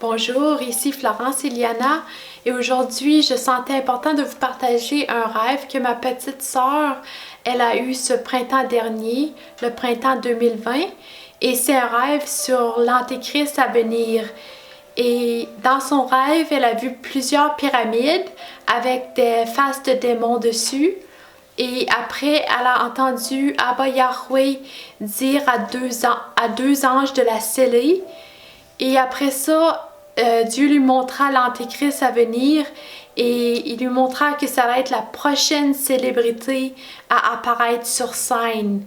Bonjour, ici Florence Eliana et aujourd'hui je sentais important de vous partager un rêve que ma petite sœur elle a eu ce printemps dernier, le printemps 2020, et c'est un rêve sur l'Antéchrist à venir. Et dans son rêve, elle a vu plusieurs pyramides avec des faces de démons dessus. Et après, elle a entendu Abba Yahweh dire à deux anges de la sceller. Et après ça, Dieu lui montra l'Antéchrist à venir et il lui montra que ça allait être la prochaine célébrité à apparaître sur scène.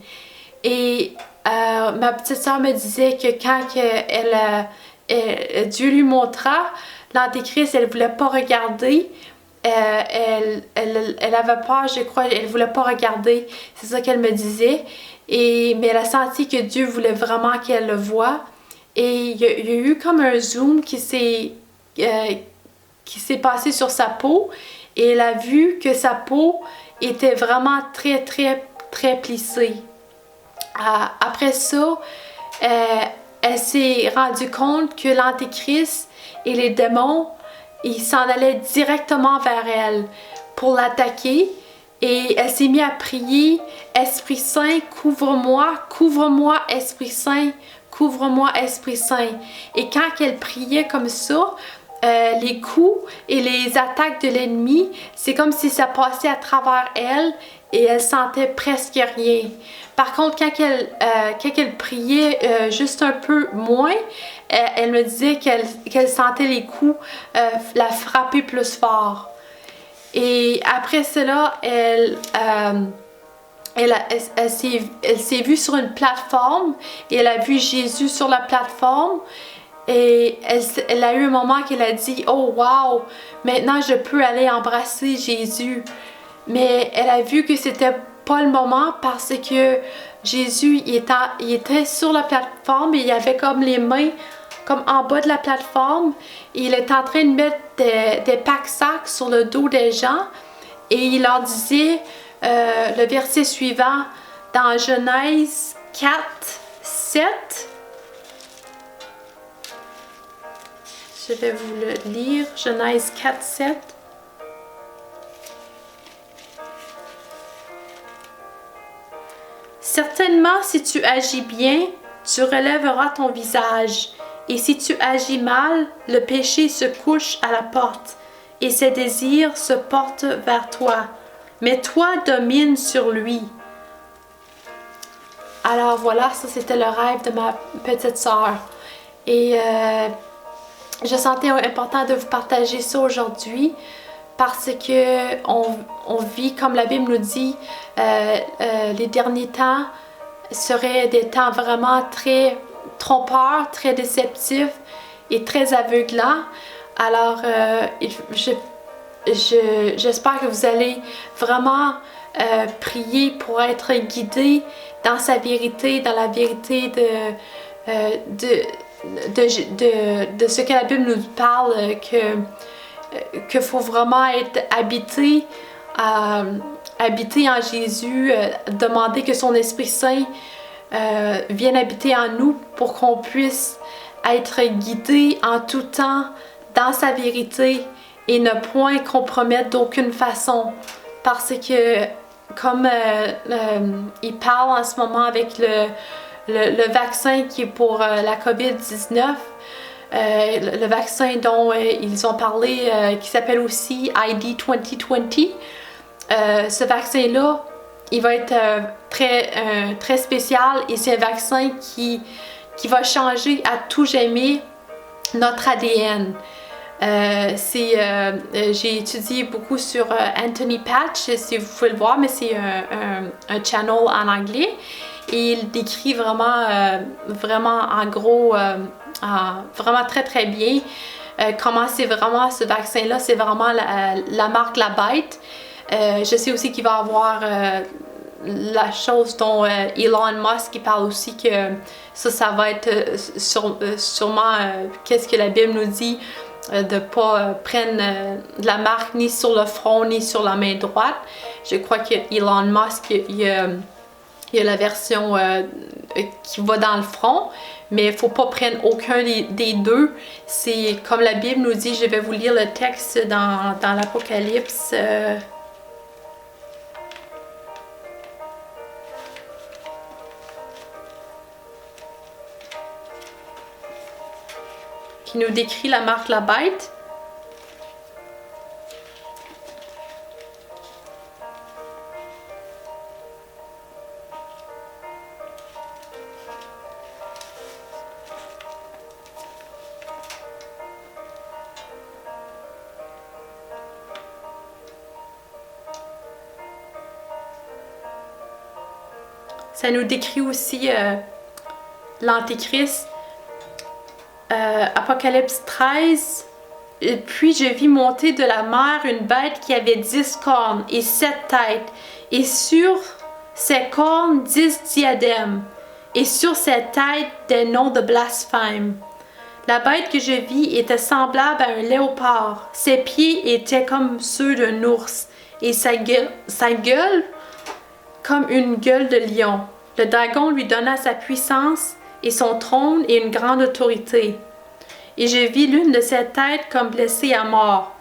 Et ma petite sœur me disait que quand Dieu lui montra l'Antéchrist, elle ne voulait pas regarder. Elle avait peur, je crois, elle ne voulait pas regarder. C'est ça qu'elle me disait. Mais elle a senti que Dieu voulait vraiment qu'elle le voie. Et il y a eu comme un zoom qui s'est passé sur sa peau. Et elle a vu que sa peau était vraiment très, très, très plissée. Après ça, elle s'est rendue compte que l'Antéchrist et les démons, ils s'en allaient directement vers elle pour l'attaquer. Et elle s'est mise à prier, Esprit Saint, couvre-moi, couvre-moi, Esprit Saint, couvre-moi, Esprit Saint. Et quand elle priait comme ça, les coups et les attaques de l'ennemi, c'est comme si ça passait à travers elle et elle sentait presque rien. Par contre, quand elle priait juste un peu moins, elle me disait qu'elle sentait les coups la frapper plus fort. Et après cela, elle s'est vue sur une plateforme et elle a vu Jésus sur la plateforme. Et elle a eu un moment qu'elle a dit « Oh wow, maintenant je peux aller embrasser Jésus ». Mais elle a vu que c'était pas le moment parce que Jésus il était sur la plateforme et il avait comme les mains comme en bas de la plateforme. Et il est en train de mettre des pack-sacs sur le dos des gens. Et il leur disait le verset suivant dans Genèse 4, 7. Je vais vous le lire, Genèse 4, 7. Certainement, si tu agis bien, tu relèveras ton visage. Et si tu agis mal, le péché se couche à la porte, et ses désirs se portent vers toi. Mais toi, domine sur lui. Alors voilà, ça c'était le rêve de ma petite sœur. Et je sentais important de vous partager ça aujourd'hui parce que on vit, comme la Bible nous dit, les derniers temps seraient des temps vraiment très trompeurs, très déceptifs et très aveuglants. Alors, j'espère que vous allez vraiment prier pour être guidé dans sa vérité, dans la vérité de ce que la Bible nous parle, qu'il faut vraiment être habité en Jésus, demander que son Esprit Saint vienne habiter en nous pour qu'on puisse être guidé en tout temps dans sa vérité et ne point compromettre d'aucune façon. Parce que, comme il parle en ce moment avec le vaccin qui est pour la COVID-19, le vaccin dont ils ont parlé, qui s'appelle aussi ID 2020, ce vaccin-là, il va être très spécial et c'est un vaccin qui va changer à tout jamais notre ADN. J'ai étudié beaucoup sur Anthony Patch, si vous pouvez le voir, mais c'est un channel en anglais et il décrit vraiment en gros, vraiment très très bien comment c'est vraiment ce vaccin-là, c'est vraiment la marque la bête. Je sais aussi qu'il va y avoir la chose dont Elon Musk il parle aussi, que ça va être sûrement qu'est-ce que la Bible nous dit, de ne pas prendre de la marque ni sur le front ni sur la main droite. Je crois que Elon Musk il y a la version qui va dans le front, mais il ne faut pas prendre aucun des deux. C'est comme la Bible nous dit, je vais vous lire le texte dans l'Apocalypse. Qui nous décrit la marque de la bête. Ça nous décrit aussi l'Antéchrist. Apocalypse 13. Et puis je vis monter de la mer une bête qui avait 10 cornes et 7 têtes, et sur ses cornes 10 diadèmes, et sur ses têtes des noms de blasphème. La bête que je vis était semblable à un léopard. Ses pieds étaient comme ceux d'un ours, et sa gueule comme une gueule de lion. Le dragon lui donna sa puissance et son trône et une grande autorité. Et je vis l'une de ses têtes comme blessée à mort.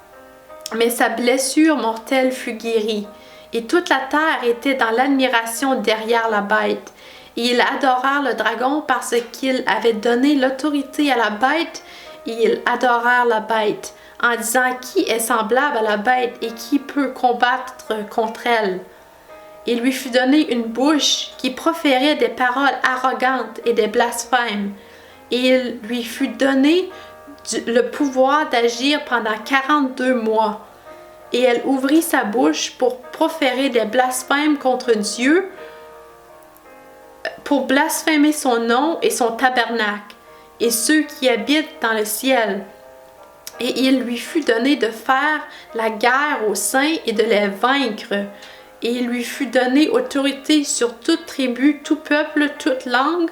Mais sa blessure mortelle fut guérie. Et toute la terre était dans l'admiration derrière la bête. Et ils adorèrent le dragon parce qu'il avait donné l'autorité à la bête. Et ils adorèrent la bête, en disant qui est semblable à la bête et qui peut combattre contre elle. Il lui fut donné une bouche qui proférait des paroles arrogantes et des blasphèmes. Et il lui fut donné le pouvoir d'agir pendant 42 mois. Et elle ouvrit sa bouche pour proférer des blasphèmes contre Dieu, pour blasphémer son nom et son tabernacle, et ceux qui habitent dans le ciel. Et il lui fut donné de faire la guerre aux saints et de les vaincre. Et il lui fut donné autorité sur toute tribu, tout peuple, toute langue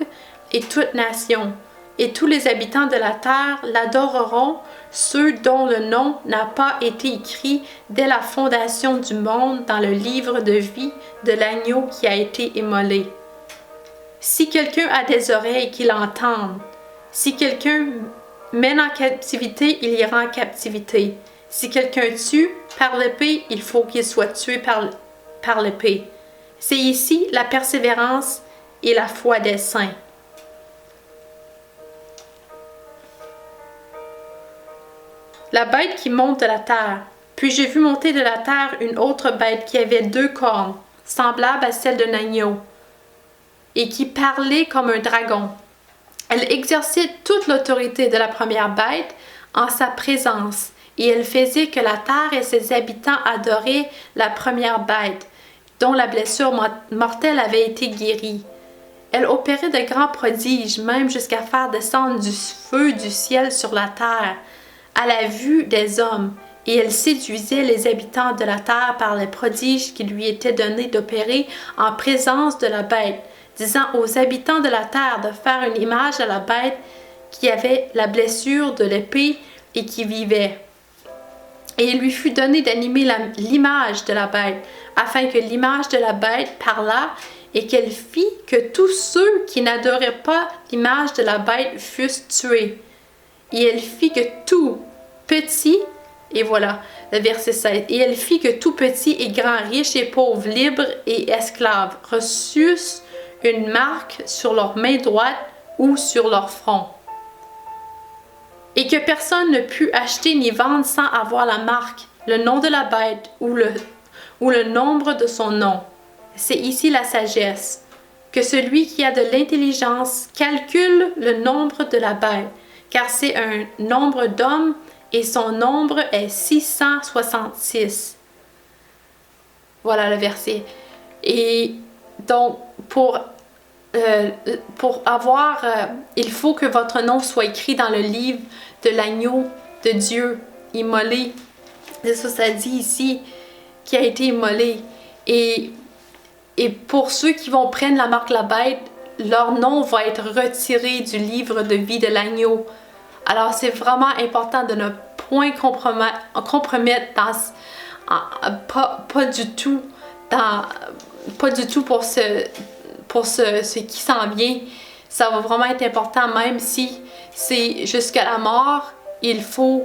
et toute nation. Et tous les habitants de la terre l'adoreront, ceux dont le nom n'a pas été écrit dès la fondation du monde dans le livre de vie de l'agneau qui a été immolé. Si quelqu'un a des oreilles, qu'il entende. Si quelqu'un mène en captivité, il ira en captivité. Si quelqu'un tue par l'épée, il faut qu'il soit tué par l'épée. C'est ici la persévérance et la foi des saints. La bête qui monte de la terre. Puis j'ai vu monter de la terre une autre bête qui avait 2 cornes, semblable à celle d'un agneau, et qui parlait comme un dragon. Elle exerçait toute l'autorité de la première bête en sa présence, et elle faisait que la terre et ses habitants adoraient la première bête, dont la blessure mortelle avait été guérie. Elle opérait de grands prodiges, même jusqu'à faire descendre du feu du ciel sur la terre, à la vue des hommes, et elle séduisait les habitants de la terre par les prodiges qui lui étaient donnés d'opérer en présence de la bête, disant aux habitants de la terre de faire une image à la bête qui avait la blessure de l'épée et qui vivait. Et il lui fut donné d'animer l'image de la bête, afin que l'image de la bête parlât et qu'elle fit que tous ceux qui n'adoraient pas l'image de la bête fussent tués. Et elle fit que tout petit, et voilà, le verset 16, et elle fit que tout petit et grand, riche et pauvre, libre et esclave, reçussent une marque sur leur main droite ou sur leur front. Et que personne ne put acheter ni vendre sans avoir la marque, le nom de la bête ou le nombre de son nom. C'est ici la sagesse. Que celui qui a de l'intelligence calcule le nombre de la bête, car c'est un nombre d'hommes et son nombre est 666. Voilà le verset. Et donc, pour avoir, il faut que votre nom soit écrit dans le livre de l'agneau de Dieu immolé. C'est ça, ça dit ici, qui a été immolé. Et pour ceux qui vont prendre la marque de la bête, leur nom va être retiré du livre de vie de l'agneau. Alors c'est vraiment important de ne point compromettre pas du tout pour ce qui s'en vient. Ça va vraiment être important, même si c'est jusqu'à la mort, il faut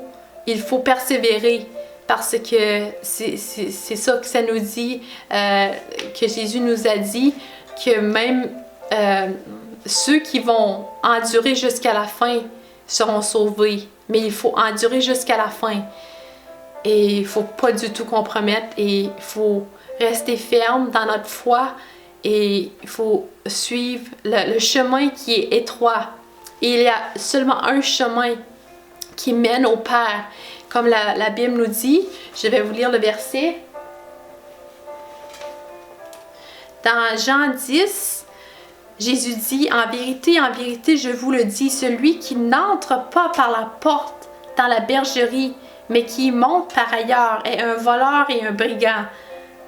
persévérer. Parce que c'est ça que ça nous dit, que Jésus nous a dit, que même ceux qui vont endurer jusqu'à la fin seront sauvés. Mais il faut endurer jusqu'à la fin. Et il ne faut pas du tout compromettre. Et il faut rester ferme dans notre foi. Et il faut suivre le chemin qui est étroit. Et il y a seulement un chemin qui mène au Père. Comme la Bible nous dit, je vais vous lire le verset. Dans Jean 10, Jésus dit, en vérité, je vous le dis, celui qui n'entre pas par la porte dans la bergerie, mais qui monte par ailleurs, est un voleur et un brigand.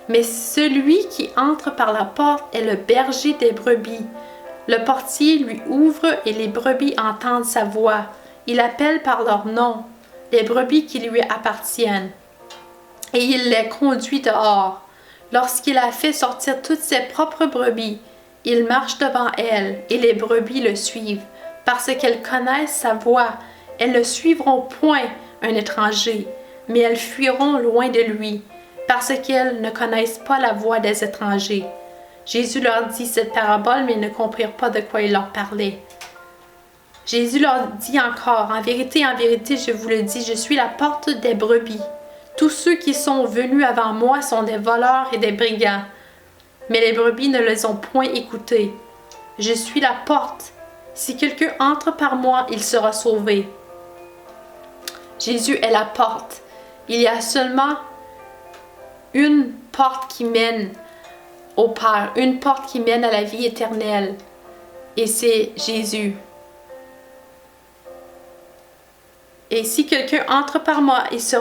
Mais celui qui entre par la porte est le berger des brebis. Le portier lui ouvre et les brebis entendent sa voix. Il appelle par leur nom les brebis qui lui appartiennent, et il les conduit dehors. Lorsqu'il a fait sortir toutes ses propres brebis, il marche devant elles, et les brebis le suivent, parce qu'elles connaissent sa voix. Elles ne suivront point un étranger, mais elles fuiront loin de lui, parce qu'elles ne connaissent pas la voix des étrangers. Jésus leur dit cette parabole, mais ils ne comprirent pas de quoi il leur parlait. Jésus leur dit encore, en vérité, je vous le dis, je suis la porte des brebis. Tous ceux qui sont venus avant moi sont des voleurs et des brigands, mais les brebis ne les ont point écoutés. Je suis la porte. Si quelqu'un entre par moi, il sera sauvé. Jésus est la porte. Il y a seulement une porte qui mène au Père, une porte qui mène à la vie éternelle, et c'est Jésus. Et si quelqu'un entre par moi, il sera